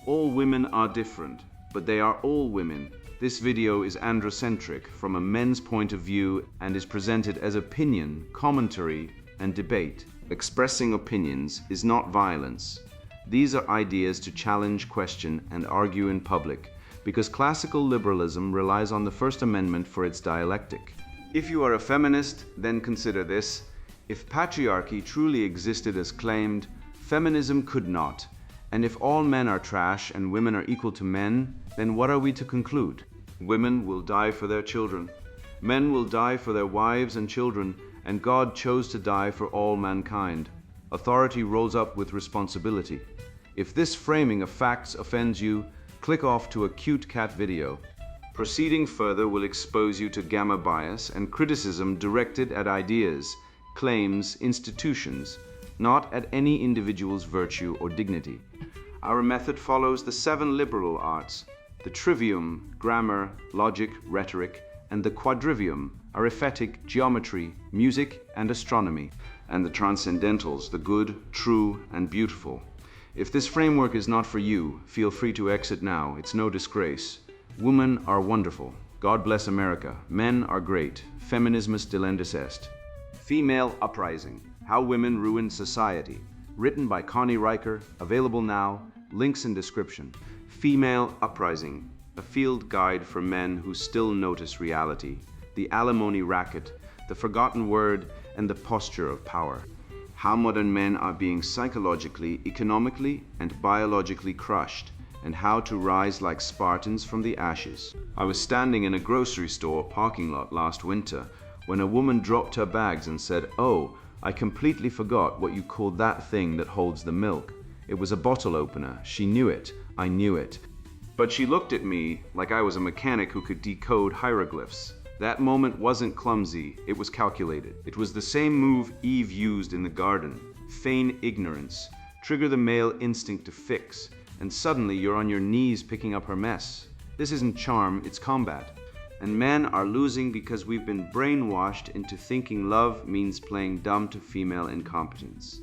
All women are different, but they are all women. This video is androcentric from a men's point of view and is presented as opinion, commentary, and debate. Expressing opinions is not violence. These are ideas to challenge, question, and argue in public, because classical liberalism relies on the First Amendment for its dialectic. If you are a feminist, then consider this. If patriarchy truly existed as claimed, feminism could not. And if all men are trash and women are equal to men, then what are we to conclude? Women will die for their children. Men will die for their wives and children, and God chose to die for all mankind. Authority rolls up with responsibility. If this framing of facts offends you, click off to a cute cat video. Proceeding further will expose you to gamma bias and criticism directed at ideas, claims, institutions, not at any individual's virtue or dignity. Our method follows the 7 liberal arts, the trivium, grammar, logic, rhetoric, and the quadrivium, arithmetic, geometry, music, and astronomy, and the transcendentals, the good, true, and beautiful. If this framework is not for you, feel free to exit now. It's no disgrace. Women are wonderful. God bless America. Men are great. Feminismus delendis est. Female Uprising: How Women Ruin Society. Written by Connie Riker. Available now. Links in description. Female Uprising: A field guide for men who still notice reality, the alimony racket, the forgotten word, and the posture of power. How modern men are being psychologically, economically, and biologically crushed, and how to rise like Spartans from the ashes. I was standing in a grocery store parking lot last winter when a woman dropped her bags and said, "Oh, I completely forgot what you called that thing that holds the milk. It was a bottle opener. She knew it. I knew it." But she looked at me like I was a mechanic who could decode hieroglyphs. That moment wasn't clumsy, it was calculated. It was the same move Eve used in the garden. Feign ignorance, trigger the male instinct to fix, and suddenly you're on your knees picking up her mess. This isn't charm, it's combat. And men are losing because we've been brainwashed into thinking love means playing dumb to female incompetence.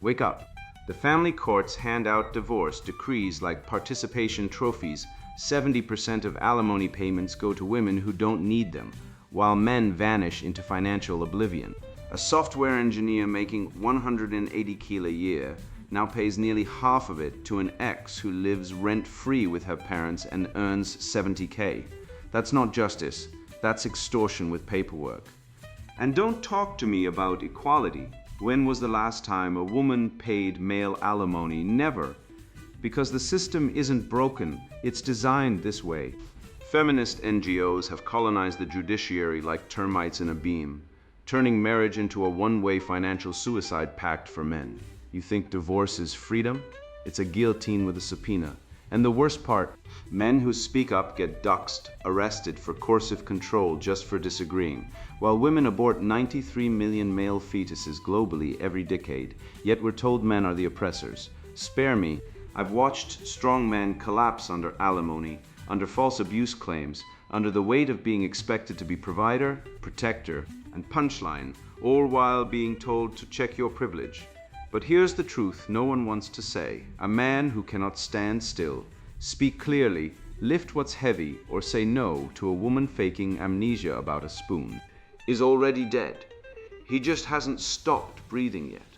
Wake up. The family courts hand out divorce decrees like participation trophies. 70% of alimony payments go to women who don't need them, while men vanish into financial oblivion. A software engineer making 180 kilo a year now pays nearly half of it to an ex who lives rent-free with her parents and earns 70K. That's not justice, that's extortion with paperwork. And don't talk to me about equality. When was the last time a woman paid male alimony? Never. Because the system isn't broken, it's designed this way. Feminist NGOs have colonized the judiciary like termites in a beam, turning marriage into a one-way financial suicide pact for men. You think divorce is freedom? It's a guillotine with a subpoena. And the worst part, men who speak up get doxxed, arrested for coercive control just for disagreeing, while women abort 93 million male fetuses globally every decade, yet we're told men are the oppressors. Spare me. I've watched strong men collapse under alimony, under false abuse claims, under the weight of being expected to be provider, protector, and punchline, all while being told to check your privilege. But here's the truth no one wants to say. A man who cannot stand still, speak clearly, lift what's heavy, or say no to a woman faking amnesia about a spoon, is already dead. He just hasn't stopped breathing yet.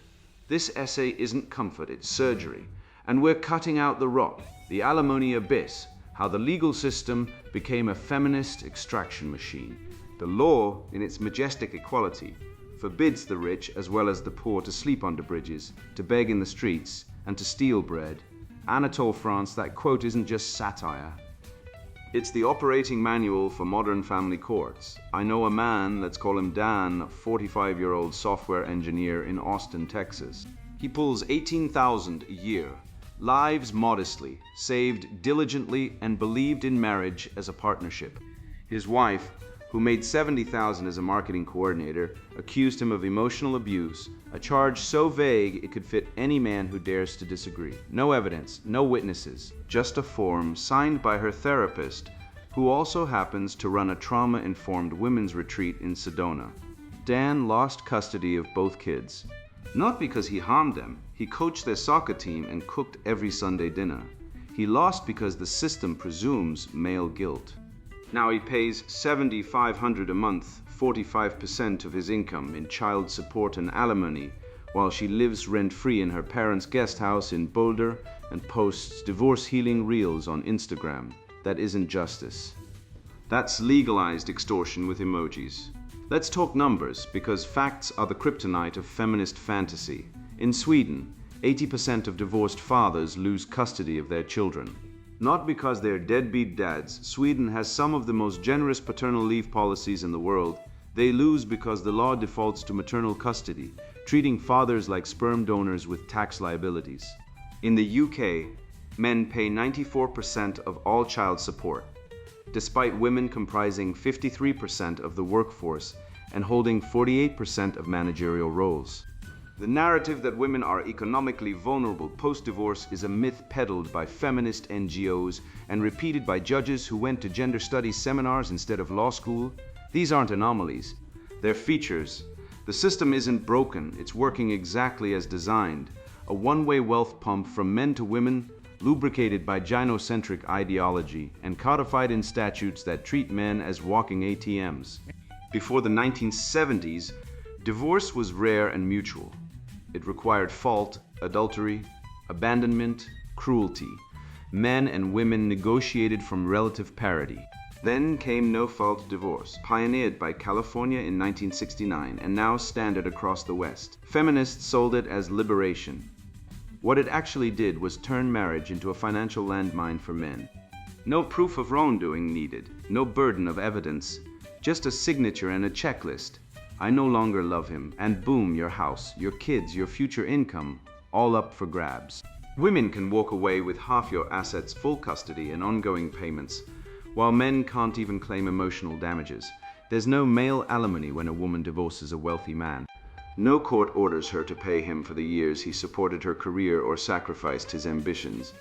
This essay isn't comfort, it's surgery. And we're cutting out the rot, the alimony abyss, how the legal system became a feminist extraction machine. The law, in its majestic equality, forbids the rich as well as the poor to sleep under bridges, to beg in the streets, and to steal bread. Anatole France, that quote isn't just satire. It's the operating manual for modern family courts. I know a man, let's call him Dan, a 45-year-old software engineer in Austin, Texas. He pulls $18,000 a year. Lives modestly, saved diligently, and believed in marriage as a partnership. His wife, who made $70,000 as a marketing coordinator, accused him of emotional abuse, a charge so vague it could fit any man who dares to disagree. No evidence, no witnesses, just a form signed by her therapist, who also happens to run a trauma-informed women's retreat in Sedona. Dan lost custody of both kids. Not because he harmed them, he coached their soccer team and cooked every Sunday dinner. He lost because the system presumes male guilt. Now he pays $7,500 a month, 45% of his income, in child support and alimony, while she lives rent-free in her parents' guest house in Boulder and posts divorce healing reels on Instagram. That isn't justice. That's legalized extortion with emojis. Let's talk numbers, because facts are the kryptonite of feminist fantasy. In Sweden, 80% of divorced fathers lose custody of their children. Not because they're deadbeat dads. Sweden has some of the most generous paternal leave policies in the world. They lose because the law defaults to maternal custody, treating fathers like sperm donors with tax liabilities. In the UK, men pay 94% of all child support, despite women comprising 53% of the workforce and holding 48% of managerial roles. The narrative that women are economically vulnerable post-divorce is a myth peddled by feminist NGOs and repeated by judges who went to gender studies seminars instead of law school. These aren't anomalies, they're features. The system isn't broken, it's working exactly as designed. A one-way wealth pump from men to women, lubricated by gynocentric ideology and codified in statutes that treat men as walking ATMs. Before the 1970s, divorce was rare and mutual. It required fault, adultery, abandonment, cruelty. Men and women negotiated from relative parity. Then came no-fault divorce, pioneered by California in 1969 and now standard across the West. Feminists sold it as liberation. What it actually did was turn marriage into a financial landmine for men. No proof of wrongdoing needed, no burden of evidence, just a signature and a checklist. I no longer love him, and boom, your house, your kids, your future income, all up for grabs. Women can walk away with half your assets, full custody, and ongoing payments, while men can't even claim emotional damages. There's no male alimony when a woman divorces a wealthy man. No court orders her to pay him for the years he supported her career or sacrificed his ambitions.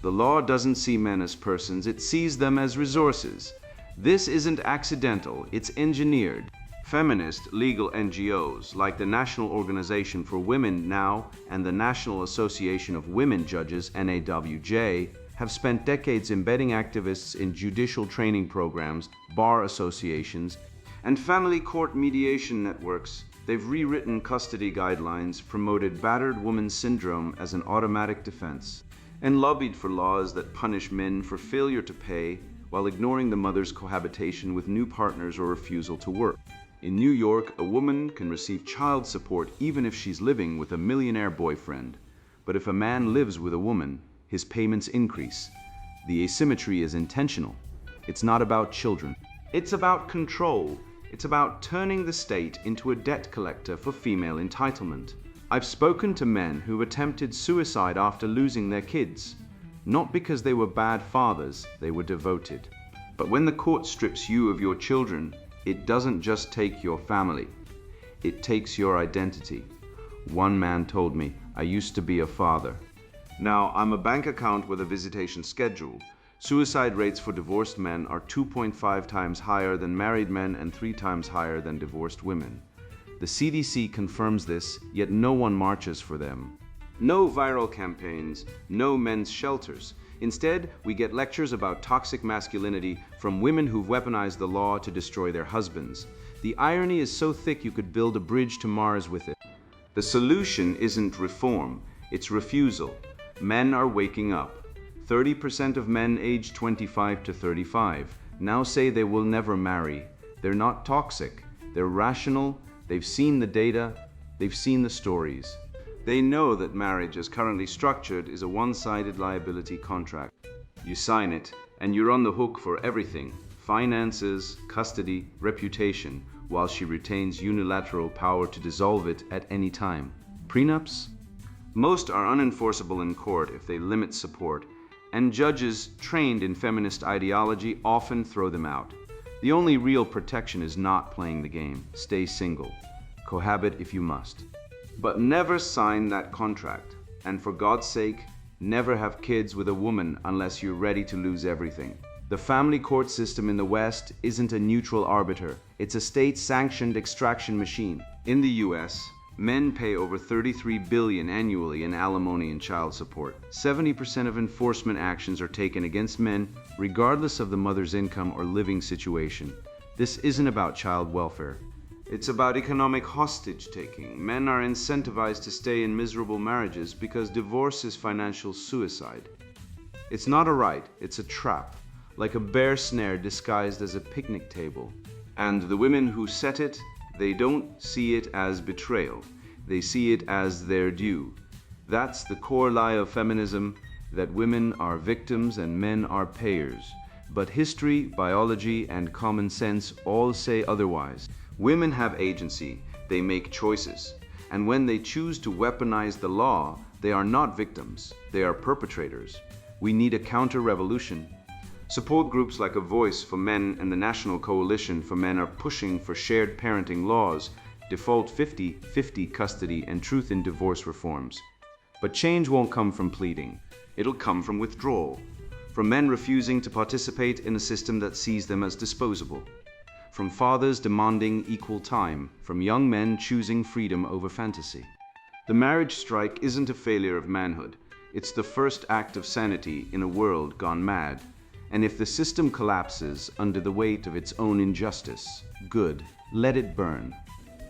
The law doesn't see men as persons, it sees them as resources. This isn't accidental, it's engineered. Feminist legal NGOs like the National Organization for Women Now and the National Association of Women Judges, NAWJ, have spent decades embedding activists in judicial training programs, bar associations, and family court mediation networks. They've rewritten custody guidelines, promoted battered woman syndrome as an automatic defense, and lobbied for laws that punish men for failure to pay while ignoring the mother's cohabitation with new partners or refusal to work. In New York, a woman can receive child support even if she's living with a millionaire boyfriend. But if a man lives with a woman, his payments increase. The asymmetry is intentional. It's not about children. It's about control. It's about turning the state into a debt collector for female entitlement. I've spoken to men who attempted suicide after losing their kids. Not because they were bad fathers, they were devoted. But when the court strips you of your children, it doesn't just take your family. It takes your identity. One man told me, "I used to be a father. Now I'm a bank account with a visitation schedule." Suicide rates for divorced men are 2.5 times higher than married men and 3 times higher than divorced women. The CDC confirms this, yet no one marches for them. No viral campaigns, no men's shelters. Instead, we get lectures about toxic masculinity from women who've weaponized the law to destroy their husbands. The irony is so thick you could build a bridge to Mars with it. The solution isn't reform, it's refusal. Men are waking up. 30% of men aged 25 to 35 now say they will never marry. They're not toxic, they're rational, they've seen the data, they've seen the stories. They know that marriage as currently structured is a one-sided liability contract. You sign it, and you're on the hook for everything: finances, custody, reputation, while she retains unilateral power to dissolve it at any time. Prenups? Most are unenforceable in court if they limit support, and judges trained in feminist ideology often throw them out. The only real protection is not playing the game. Stay single. Cohabit if you must. But never sign that contract. And for God's sake, never have kids with a woman unless you're ready to lose everything. The family court system in the West isn't a neutral arbiter. It's a state-sanctioned extraction machine. In the US, Men pay over $33 billion annually in alimony and child support. 70% of enforcement actions are taken against men, regardless of the mother's income or living situation. This isn't about child welfare. It's about economic hostage-taking. Men are incentivized to stay in miserable marriages because divorce is financial suicide. It's not a right, it's a trap, like a bear snare disguised as a picnic table. And the women who set it, they don't see it as betrayal. They see it as their due. That's the core lie of feminism, that women are victims and men are payers. But history, biology, and common sense all say otherwise. Women have agency. They make choices. And when they choose to weaponize the law, they are not victims. They are perpetrators. We need a counter-revolution. Support groups like A Voice for Men and the National Coalition for Men are pushing for shared parenting laws, default 50-50 custody, and truth in divorce reforms. But change won't come from pleading. It'll come from withdrawal, from men refusing to participate in a system that sees them as disposable, from fathers demanding equal time, from young men choosing freedom over fantasy. The marriage strike isn't a failure of manhood. It's the first act of sanity in a world gone mad. And if the system collapses under the weight of its own injustice, good, let it burn.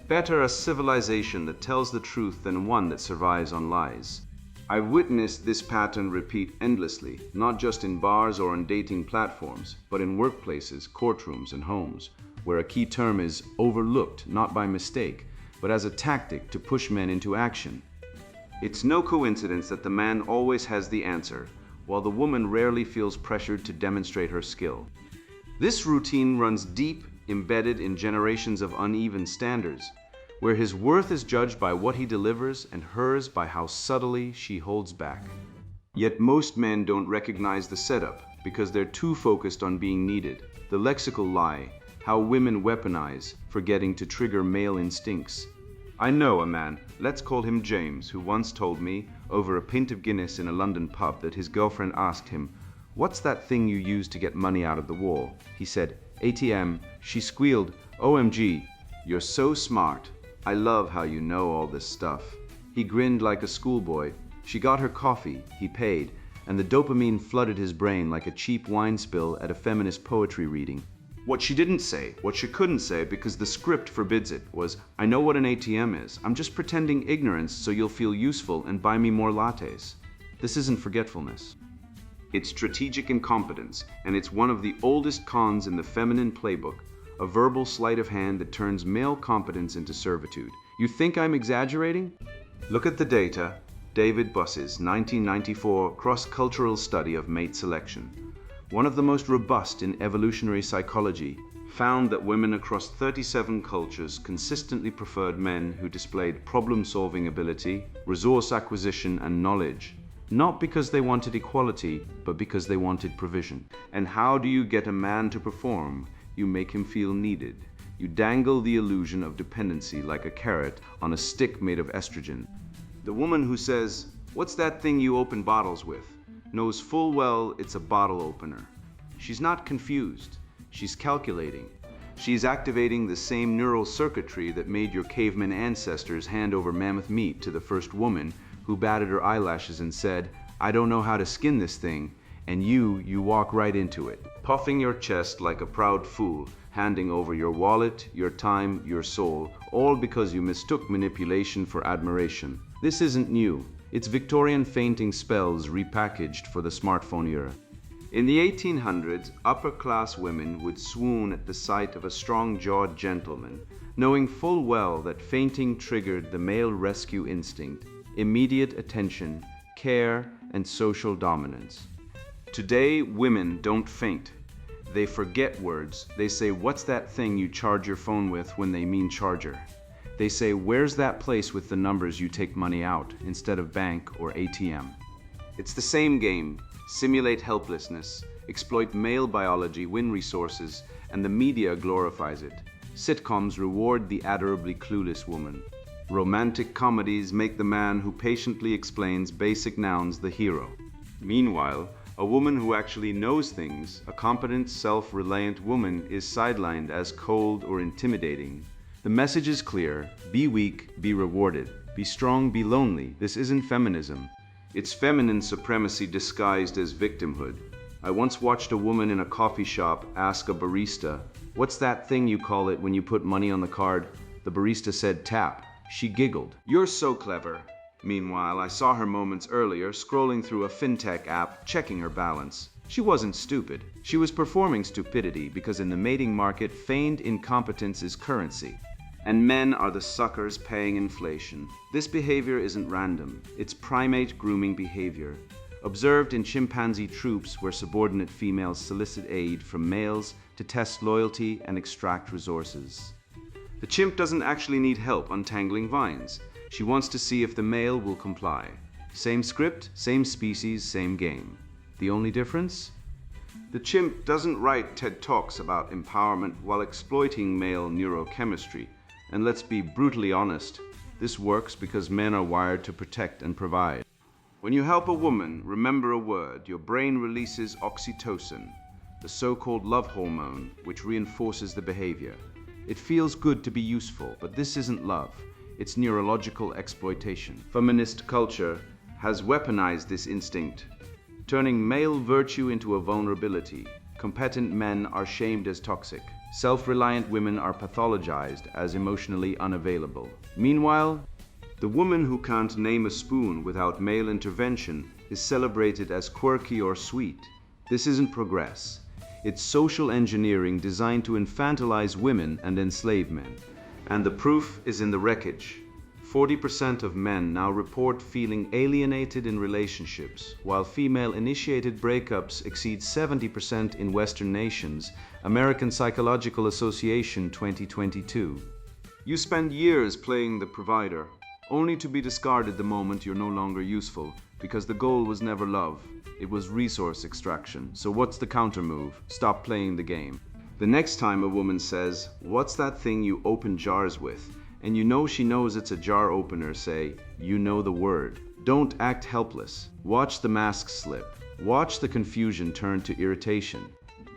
Better a civilization that tells the truth than one that survives on lies. I've witnessed this pattern repeat endlessly, not just in bars or on dating platforms, but in workplaces, courtrooms, and homes, where a key term is overlooked not by mistake, but as a tactic to push men into action. It's no coincidence that the man always has the answer, while the woman rarely feels pressured to demonstrate her skill. This routine runs deep, embedded in generations of uneven standards, where his worth is judged by what he delivers and hers by how subtly she holds back. Yet most men don't recognize the setup because they're too focused on being needed. The lexical lie, how women weaponize, forgetting to trigger male instincts. I know a man, let's call him James, who once told me, over a pint of Guinness in a London pub, that his girlfriend asked him, "What's that thing you use to get money out of the wall?" He said, "ATM." She squealed, "OMG, you're so smart. I love how you know all this stuff." He grinned like a schoolboy. She got her coffee, he paid, and the dopamine flooded his brain like a cheap wine spill at a feminist poetry reading. What she didn't say, what she couldn't say because the script forbids it, was, "I know what an ATM is. I'm just pretending ignorance so you'll feel useful and buy me more lattes." This isn't forgetfulness. It's strategic incompetence, and it's one of the oldest cons in the feminine playbook, a verbal sleight of hand that turns male competence into servitude. You think I'm exaggerating? Look at the data. David Buss's 1994 cross-cultural study of mate selection, one of the most robust in evolutionary psychology, found that women across 37 cultures consistently preferred men who displayed problem-solving ability, resource acquisition, and knowledge, not because they wanted equality, but because they wanted provision. And how do you get a man to perform? You make him feel needed. You dangle the illusion of dependency like a carrot on a stick made of estrogen. The woman who says, "What's that thing you open bottles with?" knows full well it's a bottle opener. She's not confused. She's calculating. She's activating the same neural circuitry that made your caveman ancestors hand over mammoth meat to the first woman who batted her eyelashes and said, "I don't know how to skin this thing," and you walk right into it, puffing your chest like a proud fool, handing over your wallet, your time, your soul, all because you mistook manipulation for admiration. This isn't new. It's Victorian fainting spells repackaged for the smartphone era. In the 1800s, upper-class women would swoon at the sight of a strong-jawed gentleman, knowing full well that fainting triggered the male rescue instinct, immediate attention, care, and social dominance. Today, women don't faint. They forget words. They say, "What's that thing you charge your phone with?" when they mean charger. They say, "Where's that place with the numbers you take money out?" instead of bank or ATM. It's the same game. Simulate helplessness, exploit male biology, win resources, and the media glorifies it. Sitcoms reward the adorably clueless woman. Romantic comedies make the man who patiently explains basic nouns the hero. Meanwhile, a woman who actually knows things, a competent, self-reliant woman, is sidelined as cold or intimidating. The message is clear: be weak, be rewarded. Be strong, be lonely. This isn't feminism. It's feminine supremacy disguised as victimhood. I once watched a woman in a coffee shop ask a barista, "What's that thing you call it when you put money on the card?" The barista said, "Tap." She giggled. "You're so clever." Meanwhile, I saw her moments earlier scrolling through a fintech app, checking her balance. She wasn't stupid. She was performing stupidity because in the mating market, feigned incompetence is currency. And men are the suckers paying inflation. This behavior isn't random. It's primate grooming behavior, observed in chimpanzee troops where subordinate females solicit aid from males to test loyalty and extract resources. The chimp doesn't actually need help untangling vines. She wants to see if the male will comply. Same script, same species, same game. The only difference? The chimp doesn't write TED Talks about empowerment while exploiting male neurochemistry. And let's be brutally honest, this works because men are wired to protect and provide. When you help a woman remember a word, your brain releases oxytocin, the so-called love hormone, which reinforces the behavior. It feels good to be useful, but this isn't love. It's neurological exploitation. Feminist culture has weaponized this instinct, turning male virtue into a vulnerability. Competent men are shamed as toxic. Self-reliant women are pathologized as emotionally unavailable. Meanwhile, the woman who can't name a spoon without male intervention is celebrated as quirky or sweet. This isn't progress. It's social engineering designed to infantilize women and enslave men. And the proof is in the wreckage. 40% of men now report feeling alienated in relationships, while female-initiated breakups exceed 70% in Western nations, American Psychological Association 2022. You spend years playing the provider, only to be discarded the moment you're no longer useful, because the goal was never love, it was resource extraction. So what's the counter-move? Stop playing the game. The next time a woman says, "What's that thing you open jars with?" and you know she knows it's a jar opener, say, "You know the word." Don't act helpless. Watch the mask slip. Watch the confusion turn to irritation.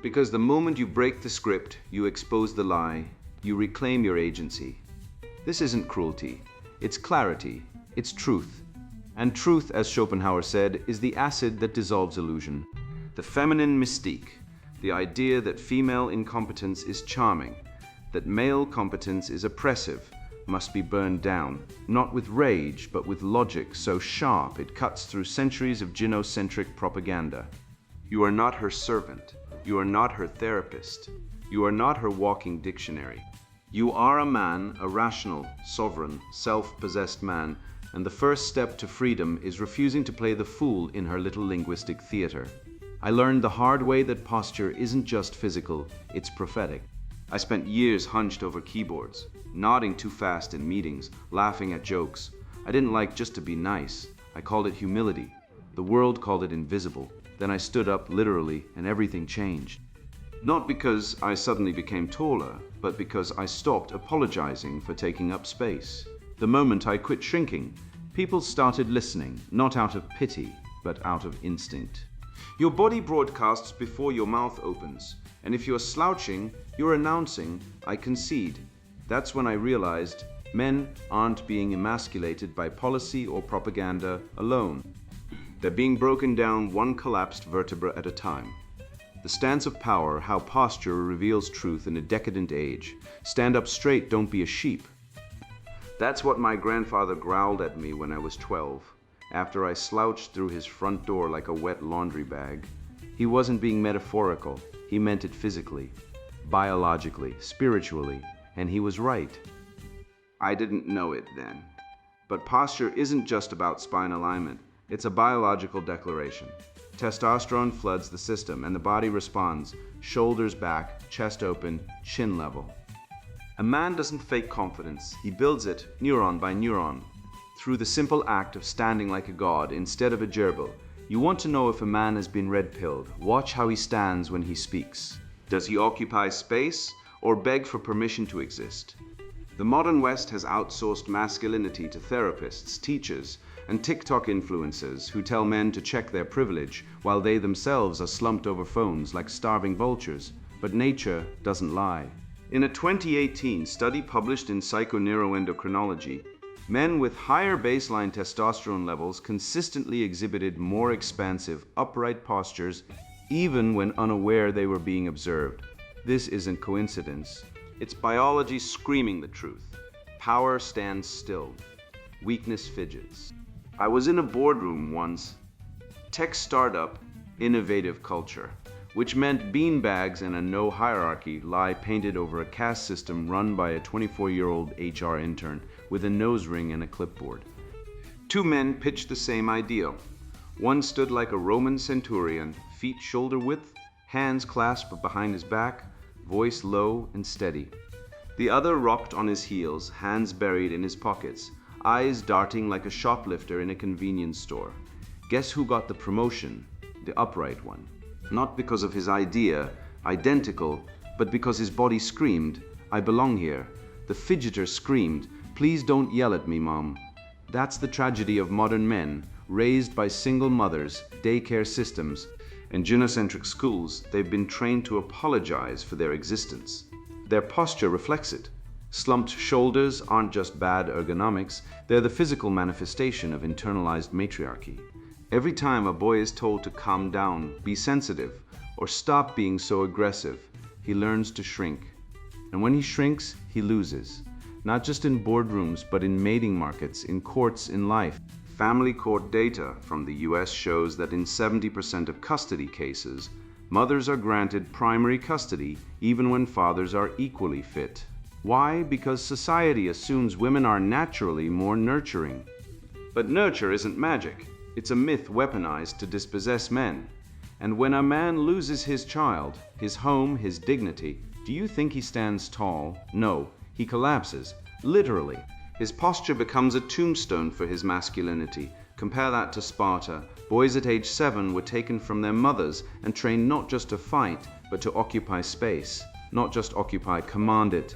Because the moment you break the script, you expose the lie, you reclaim your agency. This isn't cruelty. It's clarity. It's truth. And truth, as Schopenhauer said, is the acid that dissolves illusion. The feminine mystique, the idea that female incompetence is charming, that male competence is oppressive, must be burned down, not with rage, but with logic so sharp it cuts through centuries of gynocentric propaganda. You are not her servant. You are not her therapist. You are not her walking dictionary. You are a man, a rational, sovereign, self-possessed man, and the first step to freedom is refusing to play the fool in her little linguistic theater. I learned the hard way that posture isn't just physical, it's prophetic. I spent years hunched over keyboards, nodding too fast in meetings, laughing at jokes. I didn't like just to be nice. I called it humility. The world called it invisible. Then I stood up literally and everything changed. Not because I suddenly became taller, but because I stopped apologizing for taking up space. The moment I quit shrinking, people started listening, not out of pity, but out of instinct. Your body broadcasts before your mouth opens. And if you're slouching, you're announcing, "I concede." That's when I realized men aren't being emasculated by policy or propaganda alone. They're being broken down one collapsed vertebra at a time. The stance of power, how posture reveals truth in a decadent age. Stand up straight, don't be a sheep. That's what my grandfather growled at me when I was 12, after I slouched through his front door like a wet laundry bag. He wasn't being metaphorical. He meant it physically, biologically, spiritually, and he was right. I didn't know it then. But posture isn't just about spine alignment. It's a biological declaration. Testosterone floods the system and the body responds, shoulders back, chest open, chin level. A man doesn't fake confidence. He builds it neuron by neuron through the simple act of standing like a god instead of a gerbil. You want to know if a man has been red-pilled. Watch how he stands when he speaks. Does he occupy space or beg for permission to exist? The modern West has outsourced masculinity to therapists, teachers, and TikTok influencers who tell men to check their privilege while they themselves are slumped over phones like starving vultures. But nature doesn't lie. In a 2018 study published in Psychoneuroendocrinology, men with higher baseline testosterone levels consistently exhibited more expansive, upright postures even when unaware they were being observed. This isn't coincidence. It's biology screaming the truth. Power stands still. Weakness fidgets. I was in a boardroom once. Tech startup, innovative culture, which meant beanbags and a no hierarchy lie painted over a caste system run by a 24-year-old HR intern with a nose ring and a clipboard. Two men pitched the same ideal. One stood like a Roman centurion, feet shoulder width, hands clasped behind his back, voice low and steady. The other rocked on his heels, hands buried in his pockets, eyes darting like a shoplifter in a convenience store. Guess who got the promotion? The upright one. Not because of his idea, identical, but because his body screamed, "I belong here." The fidgeter screamed, "Please don't yell at me, Mom." That's the tragedy of modern men, raised by single mothers, daycare systems, and gynocentric schools. They've been trained to apologize for their existence. Their posture reflects it. Slumped shoulders aren't just bad ergonomics, they're the physical manifestation of internalized matriarchy. Every time a boy is told to calm down, be sensitive, or stop being so aggressive, he learns to shrink. And when he shrinks, he loses. Not just in boardrooms, but in mating markets, in courts, in life. Family court data from the US shows that in 70% of custody cases, mothers are granted primary custody even when fathers are equally fit. Why? Because society assumes women are naturally more nurturing. But nurture isn't magic. It's a myth weaponized to dispossess men. And when a man loses his child, his home, his dignity, do you think he stands tall? No, he collapses, literally. His posture becomes a tombstone for his masculinity. Compare that to Sparta. Boys at age 7 were taken from their mothers and trained not just to fight, but to occupy space. Not just occupy, command it.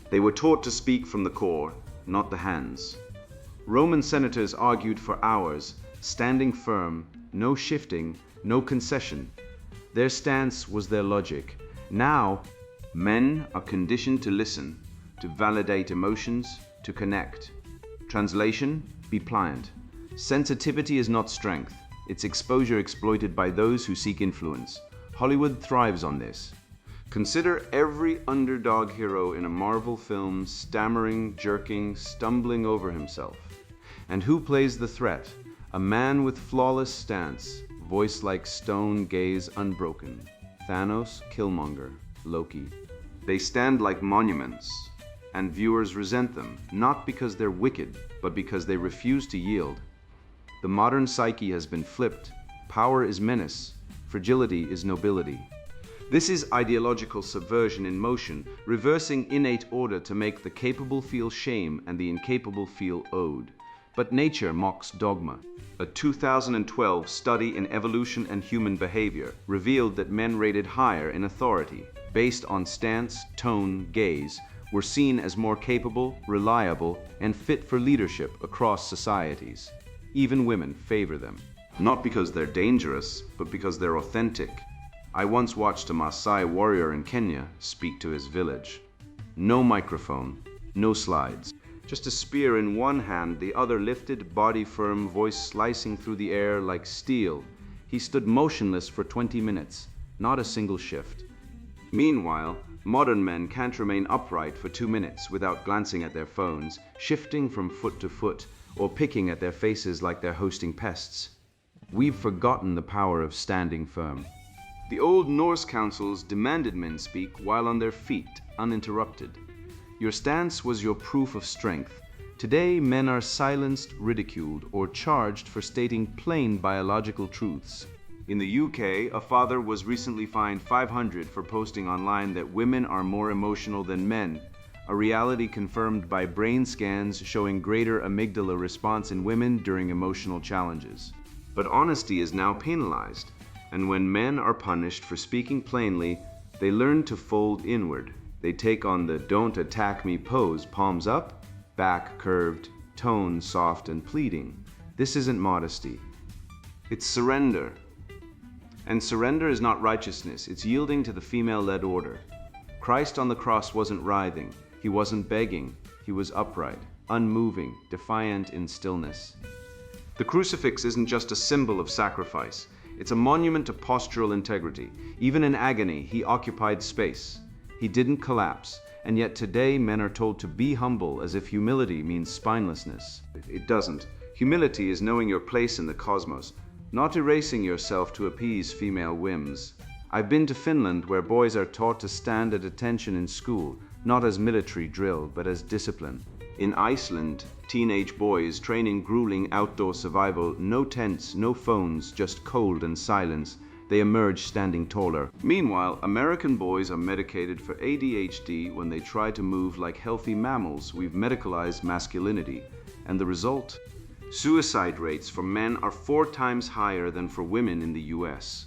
They were taught to speak from the core, not the hands. Roman senators argued for hours, standing firm, no shifting, no concession. Their stance was their logic. Now, men are conditioned to listen, to validate emotions, to connect. Translation: be pliant. Sensitivity is not strength. It's exposure exploited by those who seek influence. Hollywood thrives on this. Consider every underdog hero in a Marvel film stammering, jerking, stumbling over himself. And who plays the threat? A man with flawless stance, voice like stone, gaze unbroken. Thanos, Killmonger, Loki. They stand like monuments, and viewers resent them, not because they're wicked, but because they refuse to yield. The modern psyche has been flipped. Power is menace. Fragility is nobility. This is ideological subversion in motion, reversing innate order to make the capable feel shame and the incapable feel owed. But nature mocks dogma. A 2012 study in evolution and human behavior revealed that men rated higher in authority, based on stance, tone, gaze, were seen as more capable, reliable, and fit for leadership across societies. Even women favor them. Not because they're dangerous, but because they're authentic. I once watched a Maasai warrior in Kenya speak to his village. No microphone, no slides. Just a spear in one hand, the other lifted, body firm, voice slicing through the air like steel. He stood motionless for 20 minutes, not a single shift. Meanwhile, modern men can't remain upright for 2 minutes without glancing at their phones, shifting from foot to foot, or picking at their faces like they're hosting pests. We've forgotten the power of standing firm. The old Norse councils demanded men speak while on their feet, uninterrupted. Your stance was your proof of strength. Today, men are silenced, ridiculed, or charged for stating plain biological truths. In the UK, a father was recently fined $500 for posting online that women are more emotional than men, a reality confirmed by brain scans showing greater amygdala response in women during emotional challenges. But honesty is now penalized, and when men are punished for speaking plainly, they learn to fold inward. They take on the "don't attack me" pose, palms up, back curved, tone soft and pleading. This isn't modesty. It's surrender. And surrender is not righteousness, it's yielding to the female-led order. Christ on the cross wasn't writhing, he wasn't begging, he was upright, unmoving, defiant in stillness. The crucifix isn't just a symbol of sacrifice, it's a monument to postural integrity. Even in agony, he occupied space. He didn't collapse, and yet today men are told to be humble as if humility means spinelessness. It doesn't. Humility is knowing your place in the cosmos, not erasing yourself to appease female whims. I've been to Finland, where boys are taught to stand at attention in school, not as military drill, but as discipline. In Iceland, teenage boys train in grueling outdoor survival, no tents, no phones, just cold and silence. They emerge standing taller. Meanwhile, American boys are medicated for ADHD when they try to move like healthy mammals. We've medicalized masculinity. And the result? Suicide rates for men are 4 times higher than for women in the US.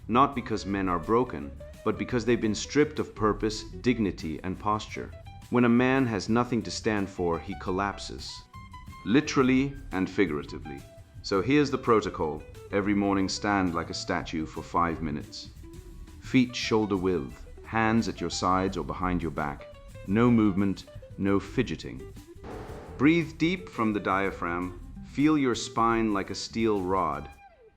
Not because men are broken, but because they've been stripped of purpose, dignity, and posture. When a man has nothing to stand for, he collapses. Literally and figuratively. So here's the protocol. Every morning stand like a statue for 5 minutes. Feet shoulder width, hands at your sides or behind your back. No movement, no fidgeting. Breathe deep from the diaphragm. Feel your spine like a steel rod.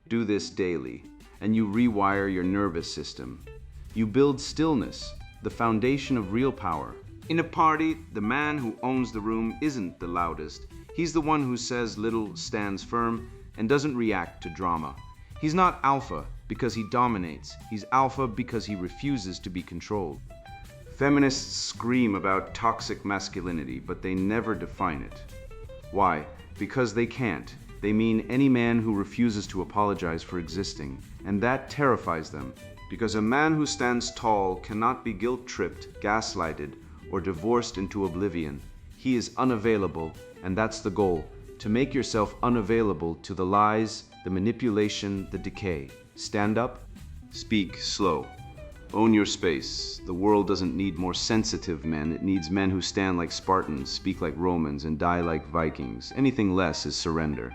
Do this daily, and you rewire your nervous system. You build stillness, the foundation of real power. In a party, the man who owns the room isn't the loudest. He's the one who says little, stands firm, and doesn't react to drama. He's not alpha because he dominates. He's alpha because he refuses to be controlled. Feminists scream about toxic masculinity, but they never define it. Why? Because they can't. They mean any man who refuses to apologize for existing, and that terrifies them. Because a man who stands tall cannot be guilt-tripped, gaslighted, or divorced into oblivion. He is unavailable, and that's the goal, to make yourself unavailable to the lies, the manipulation, the decay. Stand up, speak slow. Own your space. The world doesn't need more sensitive men. It needs men who stand like Spartans, speak like Romans, and die like Vikings. Anything less is surrender.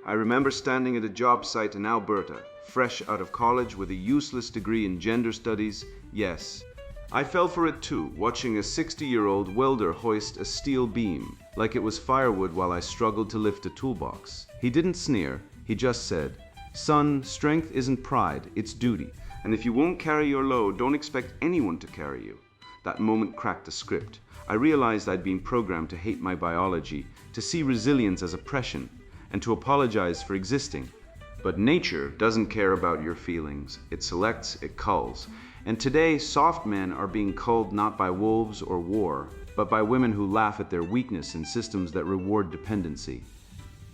I remember standing at a job site in Alberta, fresh out of college with a useless degree in gender studies. Yes, I fell for it too, watching a 60-year-old welder hoist a steel beam like it was firewood while I struggled to lift a toolbox. He didn't sneer, he just said, "Son, strength isn't pride, it's duty. And if you won't carry your load, don't expect anyone to carry you." That moment cracked the script. I realized I'd been programmed to hate my biology, to see resilience as oppression, and to apologize for existing. But nature doesn't care about your feelings. It selects, it culls. And today, soft men are being culled not by wolves or war, but by women who laugh at their weakness in systems that reward dependency.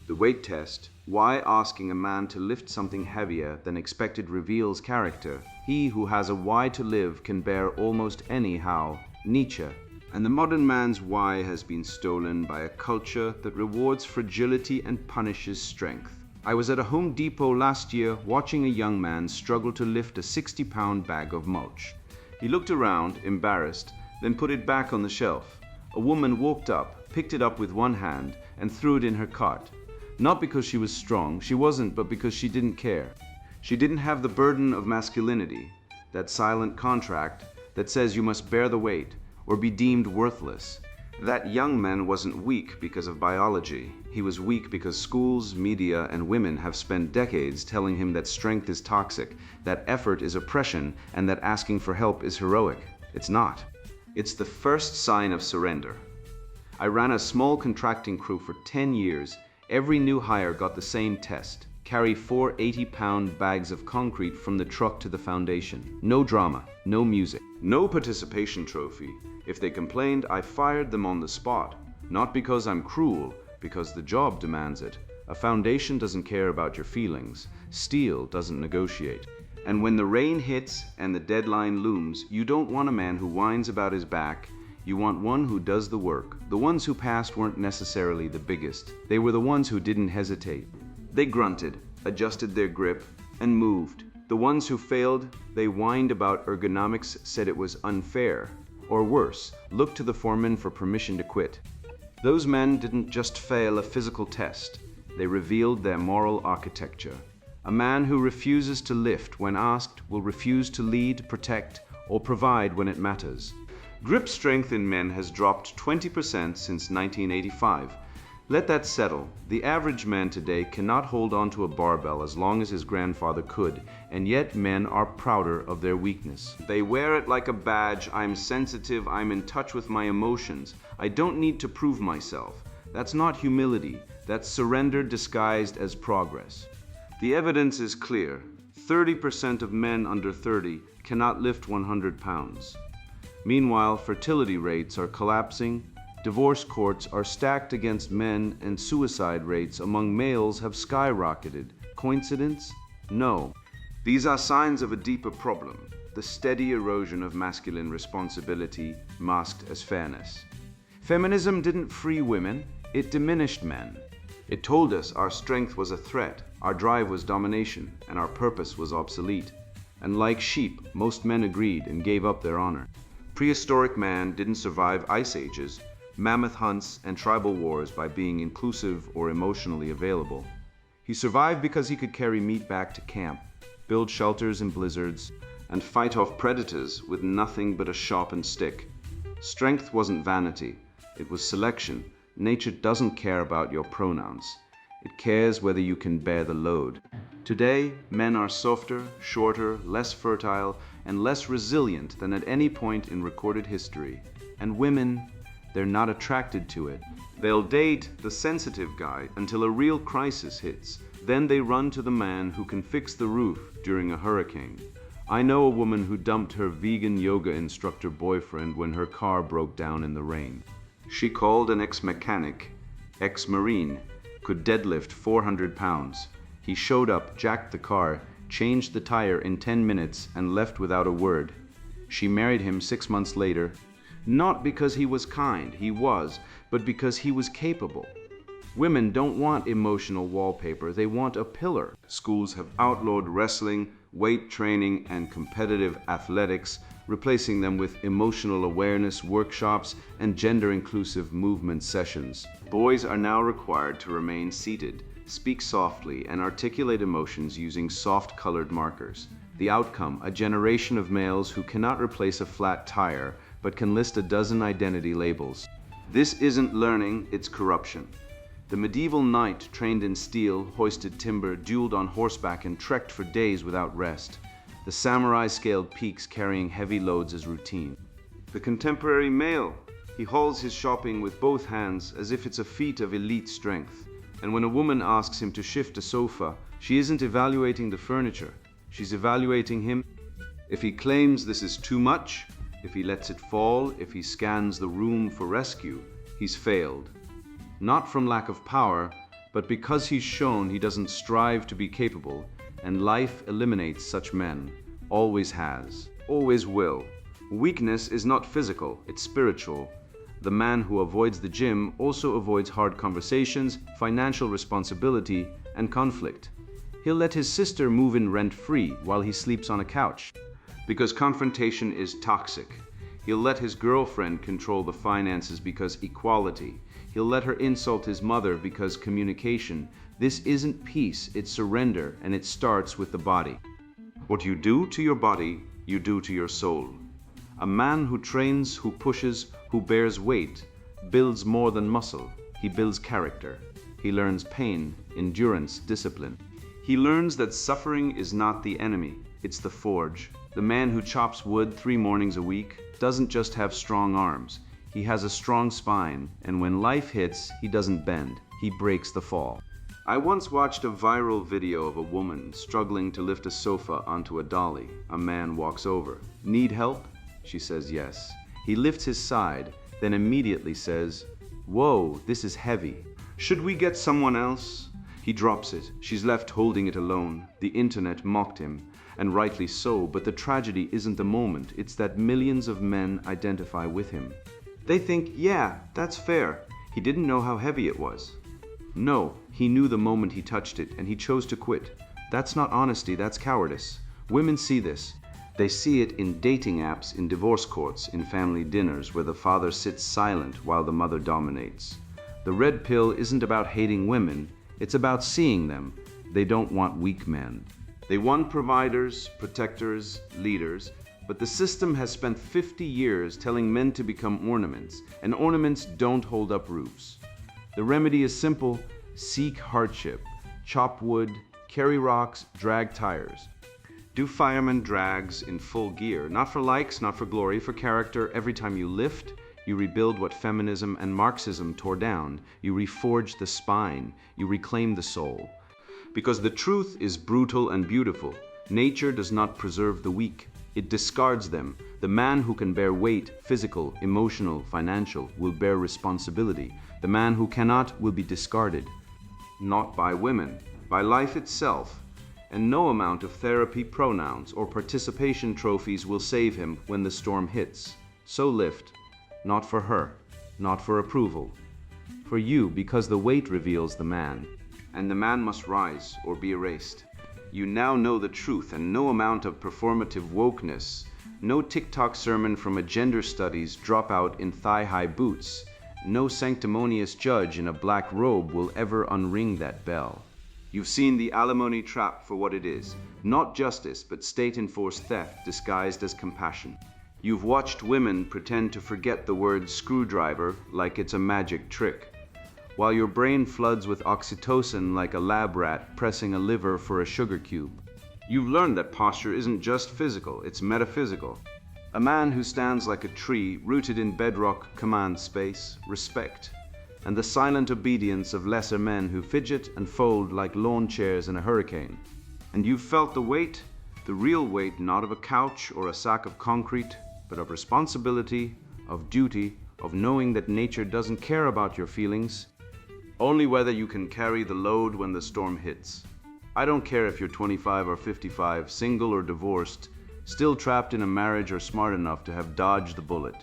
The weight test, why asking a man to lift something heavier than expected reveals character. He who has a why to live can bear almost any how. Nietzsche. And the modern man's why has been stolen by a culture that rewards fragility and punishes strength. I was at a Home Depot last year watching a young man struggle to lift a 60-pound bag of mulch. He looked around, embarrassed, then put it back on the shelf. A woman walked up, picked it up with one hand, and threw it in her cart. Not because she was strong, she wasn't, but because she didn't care. She didn't have the burden of masculinity, that silent contract that says you must bear the weight or be deemed worthless. That young man wasn't weak because of biology. He was weak because schools, media, and women have spent decades telling him that strength is toxic, that effort is oppression, and that asking for help is heroic. It's not. It's the first sign of surrender. I ran a small contracting crew for 10 years. Every new hire got the same test. Carry 4 80-pound bags of concrete from the truck to the foundation. No drama, no music, no participation trophy. If they complained, I fired them on the spot. Not because I'm cruel, because the job demands it. A foundation doesn't care about your feelings. Steel doesn't negotiate. And when the rain hits and the deadline looms, you don't want a man who whines about his back. You want one who does the work. The ones who passed weren't necessarily the biggest. They were the ones who didn't hesitate. They grunted, adjusted their grip, and moved. The ones who failed, they whined about ergonomics, said it was unfair. Or worse, looked to the foreman for permission to quit. Those men didn't just fail a physical test. They revealed their moral architecture. A man who refuses to lift when asked will refuse to lead, protect, or provide when it matters. Grip strength in men has dropped 20% since 1985. Let that settle. The average man today cannot hold onto a barbell as long as his grandfather could, and yet men are prouder of their weakness. They wear it like a badge. I'm sensitive, I'm in touch with my emotions. I don't need to prove myself. That's not humility, that's surrender disguised as progress. The evidence is clear. 30% of men under 30 cannot lift 100 pounds. Meanwhile, fertility rates are collapsing, divorce courts are stacked against men, and suicide rates among males have skyrocketed. Coincidence? No. These are signs of a deeper problem, the steady erosion of masculine responsibility masked as fairness. Feminism didn't free women, it diminished men. It told us our strength was a threat, our drive was domination, and our purpose was obsolete. And like sheep, most men agreed and gave up their honor. Prehistoric man didn't survive ice ages, mammoth hunts, and tribal wars by being inclusive or emotionally available. He survived because he could carry meat back to camp, build shelters in blizzards, and fight off predators with nothing but a sharpened stick. Strength wasn't vanity, it was selection. Nature doesn't care about your pronouns. It cares whether you can bear the load. Today, men are softer, shorter, less fertile, and less resilient than at any point in recorded history. And women, they're not attracted to it. They'll date the sensitive guy until a real crisis hits. Then they run to the man who can fix the roof during a hurricane. I know a woman who dumped her vegan yoga instructor boyfriend when her car broke down in the rain. She called an ex-mechanic, ex-marine, could deadlift 400 pounds. He showed up, jacked the car, changed the tire in 10 minutes, and left without a word. She married him 6 months later, not because he was kind, he was, but because he was capable. Women don't want emotional wallpaper, they want a pillar. Schools have outlawed wrestling, weight training, and competitive athletics, replacing them with emotional awareness workshops and gender-inclusive movement sessions. Boys are now required to remain seated, speak softly, and articulate emotions using soft-colored markers. The outcome, a generation of males who cannot replace a flat tire, but can list a dozen identity labels. This isn't learning, it's corruption. The medieval knight trained in steel, hoisted timber, dueled on horseback, and trekked for days without rest. The samurai scaled peaks carrying heavy loads as routine. The contemporary male, he hauls his shopping with both hands as if it's a feat of elite strength. And when a woman asks him to shift a sofa, she isn't evaluating the furniture, she's evaluating him. If he claims this is too much, if he lets it fall, if he scans the room for rescue, he's failed. Not from lack of power, but because he's shown he doesn't strive to be capable, and life eliminates such men, always has, always will. Weakness is not physical, it's spiritual. The man who avoids the gym also avoids hard conversations, financial responsibility, and conflict. He'll let his sister move in rent-free while he sleeps on a couch, because confrontation is toxic. He'll let his girlfriend control the finances because equality. He'll let her insult his mother because communication. This isn't peace, it's surrender, and it starts with the body. What you do to your body, you do to your soul. A man who trains, who pushes, who bears weight, builds more than muscle. He builds character. He learns pain, endurance, discipline. He learns that suffering is not the enemy, it's the forge. The man who chops wood 3 mornings a week doesn't just have strong arms. He has a strong spine, and when life hits, he doesn't bend. He breaks the fall. I once watched a viral video of a woman struggling to lift a sofa onto a dolly. A man walks over. "Need help?" She says yes. He lifts his side, then immediately says, "Whoa, this is heavy. Should we get someone else?" He drops it. She's left holding it alone. The internet mocked him, and rightly so, but the tragedy isn't the moment. It's that millions of men identify with him. They think, yeah, that's fair. He didn't know how heavy it was. No, he knew the moment he touched it, and he chose to quit. That's not honesty, that's cowardice. Women see this. They see it in dating apps, in divorce courts, in family dinners, where the father sits silent while the mother dominates. The red pill isn't about hating women, it's about seeing them. They don't want weak men. They want providers, protectors, leaders, But the system has spent 50 years telling men to become ornaments, and ornaments don't hold up roofs. The remedy is simple: seek hardship, chop wood, carry rocks, drag tires. Do fireman drags in full gear, not for likes, not for glory, for character. Every time you lift, you rebuild what feminism and Marxism tore down. You reforge the spine, you reclaim the soul. Because the truth is brutal and beautiful. Nature does not preserve the weak, it discards them. The man who can bear weight, physical, emotional, financial, will bear responsibility. The man who cannot will be discarded. Not by women, by life itself. And no amount of therapy, pronouns, or participation trophies will save him when the storm hits. So lift, not for her, not for approval. For you, because the weight reveals the man. And the man must rise or be erased. You now know the truth, and no amount of performative wokeness, no TikTok sermon from a gender studies dropout in thigh-high boots, no sanctimonious judge in a black robe will ever unring that bell. You've seen the alimony trap for what it is, not justice, but state-enforced theft disguised as compassion. You've watched women pretend to forget the word screwdriver like it's a magic trick, while your brain floods with oxytocin like a lab rat pressing a liver for a sugar cube. You've learned that posture isn't just physical, it's metaphysical. A man who stands like a tree rooted in bedrock commands space, respect, and the silent obedience of lesser men who fidget and fold like lawn chairs in a hurricane. And you've felt the weight, the real weight, not of a couch or a sack of concrete, but of responsibility, of duty, of knowing that nature doesn't care about your feelings, only whether you can carry the load when the storm hits. I don't care if you're 25 or 55, single or divorced, still trapped in a marriage or smart enough to have dodged the bullet.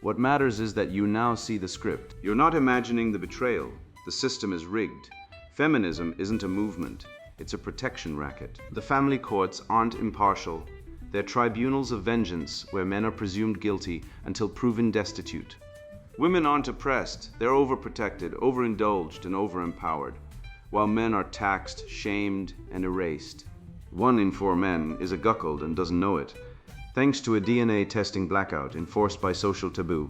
What matters is that you now see the script. You're not imagining the betrayal. The system is rigged. Feminism isn't a movement. It's a protection racket. The family courts aren't impartial. They're tribunals of vengeance where men are presumed guilty until proven destitute. Women aren't oppressed. They're overprotected, overindulged, and overempowered, while men are taxed, shamed, and erased. 1 in 4 men is a cuckold and doesn't know it, thanks to a DNA testing blackout enforced by social taboo.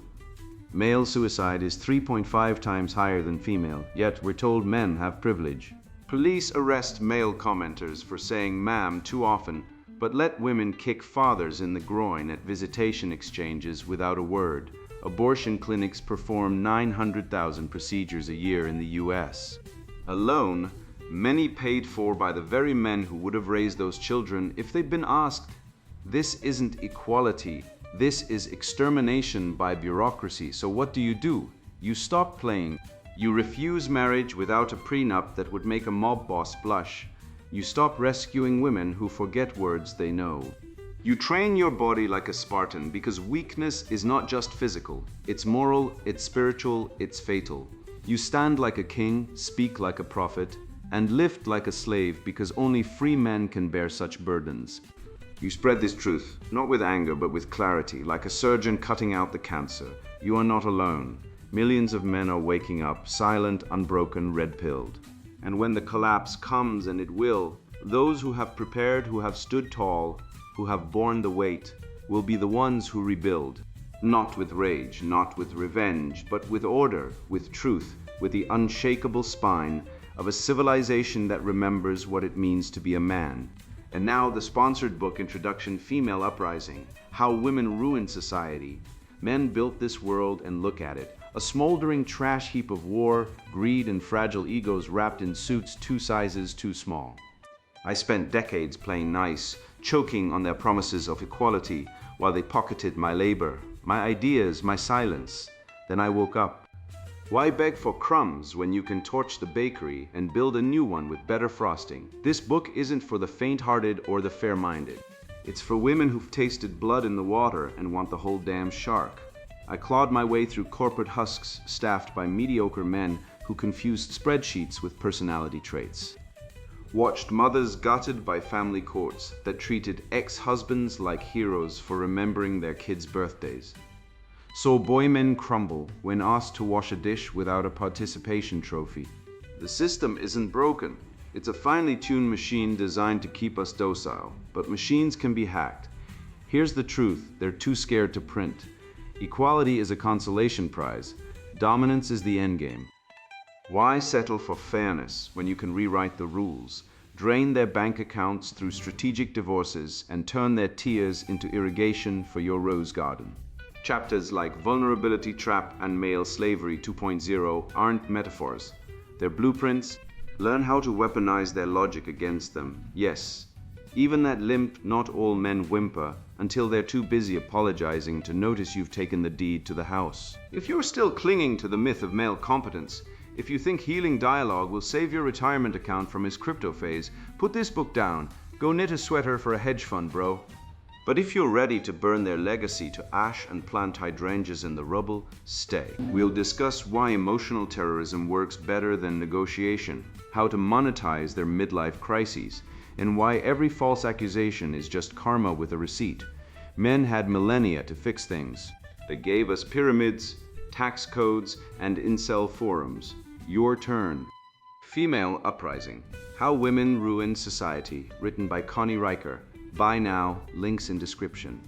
Male suicide is 3.5 times higher than female, yet we're told men have privilege. Police arrest male commenters for saying ma'am too often, but let women kick fathers in the groin at visitation exchanges without a word. Abortion clinics perform 900,000 procedures a year in the US. Alone, many paid for by the very men who would have raised those children if they'd been asked. This isn't equality. This is extermination by bureaucracy. So what do? You stop playing. You refuse marriage without a prenup that would make a mob boss blush. You stop rescuing women who forget words they know. You train your body like a Spartan because weakness is not just physical. It's moral, it's spiritual, it's fatal. You stand like a king, speak like a prophet, and lift like a slave because only free men can bear such burdens. You spread this truth, not with anger, but with clarity, like a surgeon cutting out the cancer. You are not alone. Millions of men are waking up, silent, unbroken, red-pilled. And when the collapse comes, and it will, those who have prepared, who have stood tall, who have borne the weight, will be the ones who rebuild. Not with rage, not with revenge, but with order, with truth, with the unshakable spine of a civilization that remembers what it means to be a man. And now the sponsored book introduction, Female Uprising, How Women Ruined Society. Men built this world and look at it. A smoldering trash heap of war, greed, and fragile egos wrapped in suits 2 sizes too small. I spent decades playing nice, choking on their promises of equality while they pocketed my labor, my ideas, my silence. Then I woke up. Why beg for crumbs when you can torch the bakery and build a new one with better frosting? This book isn't for the faint-hearted or the fair-minded. It's for women who've tasted blood in the water and want the whole damn shark. I clawed my way through corporate husks staffed by mediocre men who confused spreadsheets with personality traits. Watched mothers gutted by family courts that treated ex-husbands like heroes for remembering their kids' birthdays. Saw boy-men crumble when asked to wash a dish without a participation trophy. The system isn't broken. It's a finely tuned machine designed to keep us docile, but machines can be hacked. Here's the truth, they're too scared to print. Equality is a consolation prize. Dominance is the endgame. Why settle for fairness when you can rewrite the rules, drain their bank accounts through strategic divorces, and turn their tears into irrigation for your rose garden? Chapters like Vulnerability Trap and Male Slavery 2.0 aren't metaphors. They're blueprints. Learn how to weaponize their logic against them. Yes, even that limp, not all men whimper until they're too busy apologizing to notice you've taken the deed to the house. If you're still clinging to the myth of male competence, if you think healing dialogue will save your retirement account from his crypto phase, put this book down. Go knit a sweater for a hedge fund, bro. But if you're ready to burn their legacy to ash and plant hydrangeas in the rubble, stay. We'll discuss why emotional terrorism works better than negotiation, how to monetize their midlife crises, and why every false accusation is just karma with a receipt. Men had millennia to fix things. They gave us pyramids, tax codes, and incel forums. Your turn. Female Uprising: How Women Ruined Society, written by Connie Riker. Buy now, links in description.